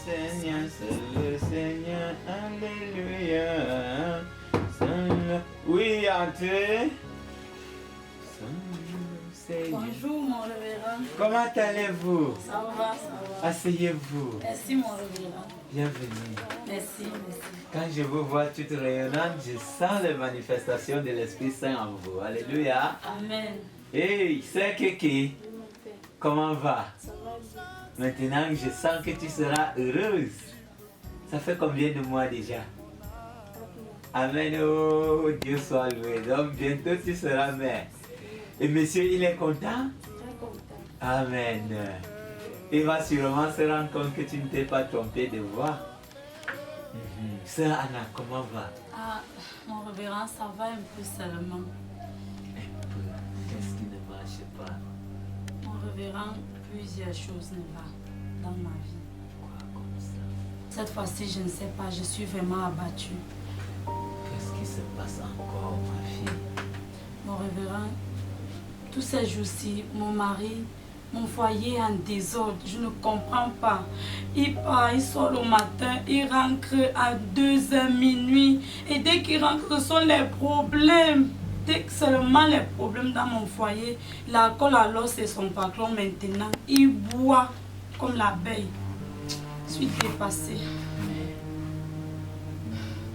Seigneur, c'est le Seigneur, alléluia. Oui, entrez. Bonjour mon révérend. Comment allez-vous? Ça va, ça va. Asseyez-vous. Merci mon révérend. Bienvenue. Merci, merci. Quand je vous vois toute rayonnante, je sens les manifestations de l'Esprit Saint en vous. Alléluia. Amen. Hey, c'est Kiki. Comment va? Ça va bien. Maintenant, je sens que tu seras heureuse. Ça fait combien de mois déjà? Amen. Oh, Dieu soit loué. Donc, bientôt tu seras mère. Et monsieur, il est content? Très content. Amen. Il va sûrement se rendre compte que tu ne t'es pas trompé de voix. Sœur Anna, comment va? Ah, mon révérend, ça va un peu seulement. Un peu. Qu'est-ce qui ne marche pas? Mon révérend, plusieurs choses ne vont dans ma vie. Quoi comme ça? Cette fois-ci, je ne sais pas, je suis vraiment abattue. Qu'est-ce qui se passe encore, ma fille? Mon révérend, tous ces jours-ci, mon mari, mon foyer est en désordre, je ne comprends pas. Il part, il sort le matin, il rentre à 2h minuit. Et dès qu'il rentre, ce sont les problèmes. Dès que seulement les problèmes dans mon foyer, l'alcool alors c'est son patron maintenant. Il boit comme l'abeille. Je suis dépassée.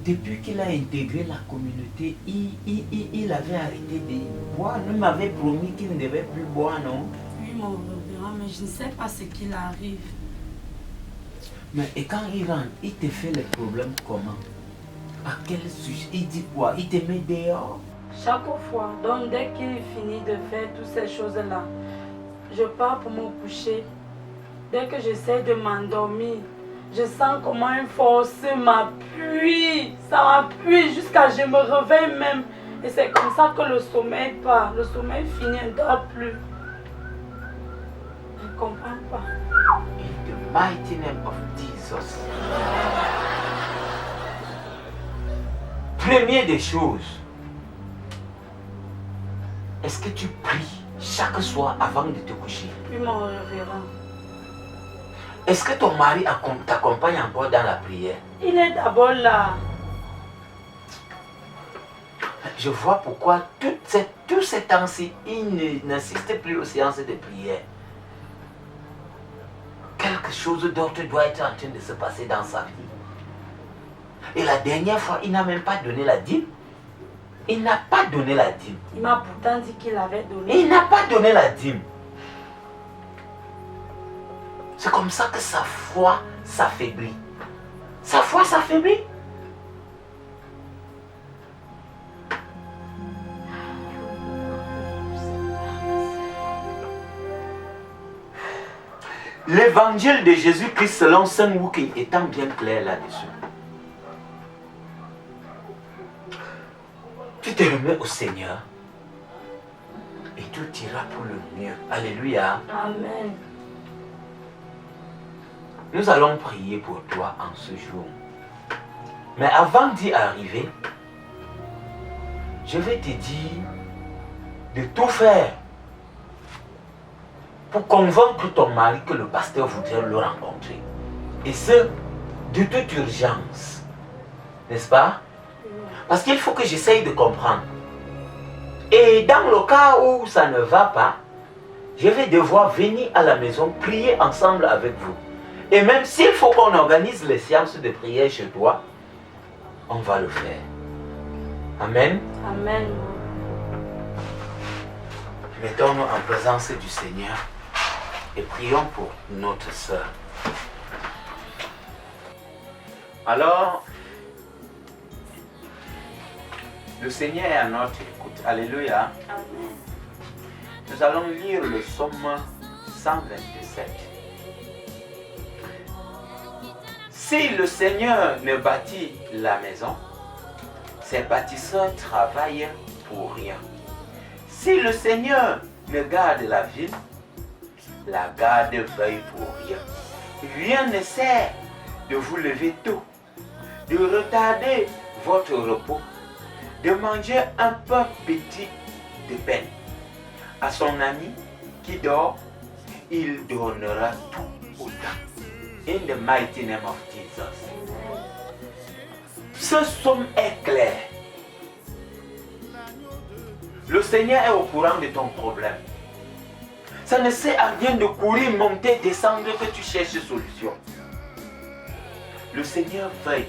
Depuis qu'il a intégré la communauté, il avait arrêté de boire. Il m'avait promis qu'il ne devait plus boire, non? Oui, mon révérend, mais je ne sais pas ce qu'il arrive. Mais et quand il rentre, il te fait les problèmes comment? À quel sujet? Il dit quoi? Il te met dehors? Chaque fois, donc dès qu'il finit de faire toutes ces choses-là, je pars pour me coucher. Dès que j'essaie de m'endormir, je sens comment une force m'appuie. Ça m'appuie jusqu'à ce que je me réveille même. Et c'est comme ça que le sommeil part. Le sommeil finit, je ne dors plus. Je ne comprends pas. In the mighty name of Jesus. Première des choses, est-ce que tu pries chaque soir avant de te coucher? Oui, mon révérend. Est-ce que ton mari t'accompagne encore dans la prière? Il est d'abord là. Je vois pourquoi tous ces temps-ci, il n'assiste plus aux séances de prière. Quelque chose d'autre doit être en train de se passer dans sa vie. Et la dernière fois, il n'a même pas donné la dîme. Il n'a pas donné la dîme. Il m'a pourtant dit qu'il avait donné. Il n'a pas donné la dîme. C'est comme ça que sa foi s'affaiblit. Sa foi s'affaiblit. L'évangile de Jésus-Christ selon Saint Luc étant bien clair là-dessus. Tu te remets au Seigneur et tout ira pour le mieux. Alléluia. Amen. Nous allons prier pour toi en ce jour. Mais avant d'y arriver, je vais te dire de tout faire pour convaincre ton mari que le pasteur voudrait le rencontrer. Et ce, de toute urgence. N'est-ce pas? Parce qu'il faut que j'essaye de comprendre. Et dans le cas où ça ne va pas, je vais devoir venir à la maison prier ensemble avec vous. Et même s'il faut qu'on organise les séances de prière chez toi, on va le faire. Amen. Amen. Mettons-nous en présence du Seigneur et prions pour notre sœur. Alors, le Seigneur est à notre écoute. Alléluia. Amen. Nous allons lire le psaume 127. Si le Seigneur ne bâtit la maison, ses bâtisseurs travaillent pour rien. Si le Seigneur ne garde la ville, la garde veille pour rien. Rien ne sert de vous lever tôt, de retarder votre repos, de manger un peu petit de peine. À son ami qui dort, il donnera tout autant. In the mighty name of Jesus. Ce somme est clair. Le Seigneur est au courant de ton problème. Ça ne sert à rien de courir, monter, descendre que tu cherches solution. Le Seigneur veille.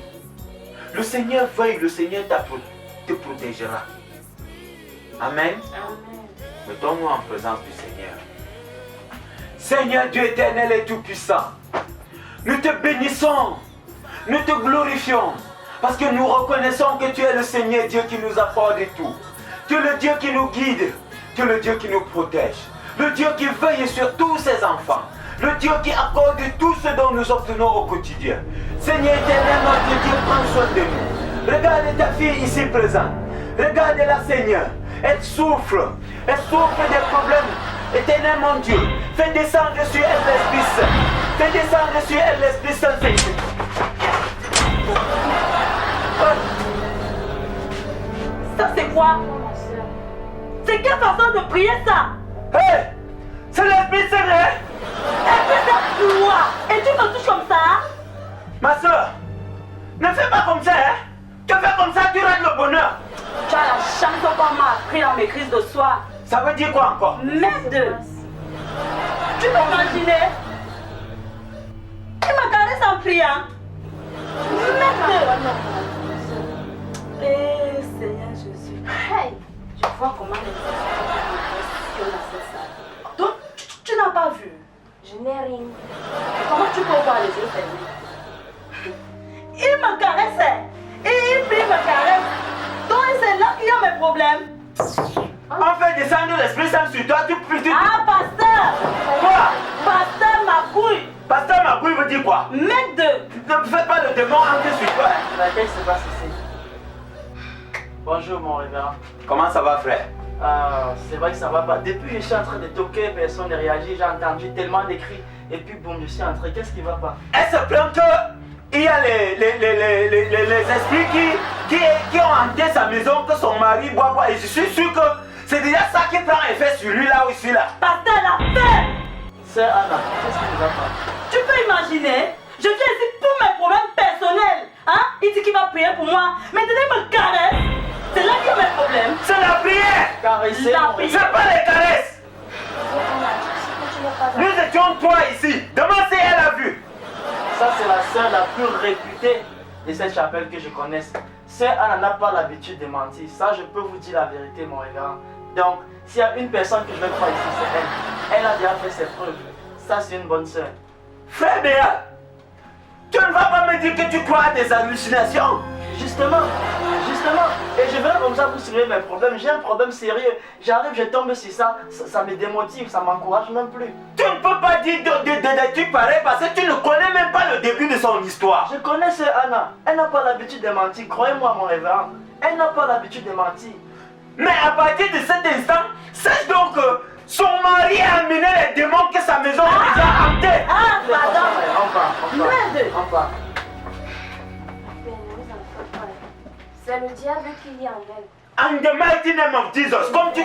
Le Seigneur veille, le Seigneur te protégera. Amen. Mettons-nous en présence du Seigneur. Seigneur Dieu éternel et tout-puissant, nous te bénissons, nous te glorifions, parce que nous reconnaissons que tu es le Seigneur Dieu qui nous apporte tout. Tu es le Dieu qui nous guide, tu es le Dieu qui nous protège, le Dieu qui veille sur tous ses enfants, le Dieu qui accorde tout ce dont nous obtenons au quotidien. Seigneur éternel, notre Dieu, prends soin de nous. Regarde ta fille ici présente, regarde-la Seigneur, elle souffre des problèmes. Éternel mon Dieu, fais descendre sur elle l'Esprit Saint, fais descendre sur elle l'Esprit Saint, Seigneur. Ça c'est quoi? C'est quelle façon de prier ça? Hey! C'est l'Esprit Saint, hein? Esprit Saint quoi? Et tu me touches comme ça? Ma soeur, ne fais pas comme ça, hein? Tu fais comme ça, tu rates le bonheur. Tu as la chanson qu'on m'a appris dans mes crises de soir. Ça veut dire quoi encore? Merde! Tu peux imaginer? Il m'a caressé en priant. Merde! Eh Seigneur Jésus. Hey! Je vois comment les personnes ont fait ça. Donc, tu n'as pas vu? Je n'ai rien. Comment tu peux voir les yeux fermés? Il me caressait. Et il me caresse. Donc c'est là qu'il y a mes problèmes. On fait descendre l'Esprit Saint sur toi, tu... Ah, pasteur! Quoi? Pasteur Magouille! Pasteur Magouille veut dire quoi? Merde! Ne fais pas le démon entrer sur toi. Qu'est-ce qui se passe ici? Bonjour mon révérend. Comment ça va, frère? C'est vrai que ça va pas. Depuis que je suis en train de toquer, personne ne réagit. J'ai entendu tellement de cris. Et puis boum, je suis entré. qu'est-ce qui va pas? Elle se plaint qu'il y a les esprits qui ont hanté sa maison, que son mari boit. Et je suis sûr que c'est déjà ça qui prend effet sur lui là ou ici là. Pasteur, la paix! Sœur Anna, qu'est-ce qui ne va pas? Tu peux imaginer? Je viens ici pour mes problèmes personnels. Hein? Il dit qu'il va prier pour moi. Maintenant il me caresse. C'est là qu'il y a mes problèmes. C'est la prière! Caresser La mon prière. C'est pas les caresses! Nous étions trois ici. Demande si elle a vu. Ça, c'est la sœur la plus réputée de cette chapelle que je connaisse. Sœur Anna n'a pas l'habitude de mentir. Ça, je peux vous dire la vérité, mon révérend. Donc, s'il y a une personne que je vais croire ici, c'est elle. Elle a déjà fait ses preuves. Ça, c'est une bonne sœur. Frère Béa, tu ne vas pas me dire que tu crois à des hallucinations? Justement. Et je viens comme ça pour soulever mes problèmes. J'ai un problème sérieux. J'arrive, je tombe sur ça. Ça me démotive, ça m'encourage même plus. Tu ne peux pas dire des trucs pareils parce que tu ne connais même pas le début de son histoire. Je connais sœur Anna. Elle n'a pas l'habitude de mentir. Croyez-moi, mon révérend. Elle n'a pas l'habitude de mentir. Mais à partir de cet instant, sache donc que son mari a amené les démons que sa maison est déjà hantée. Ah, pardon! Merde! On part. Mais ne vous en faites pas. C'est le diable qui est en elle. And the mighty name of Jesus, comme tu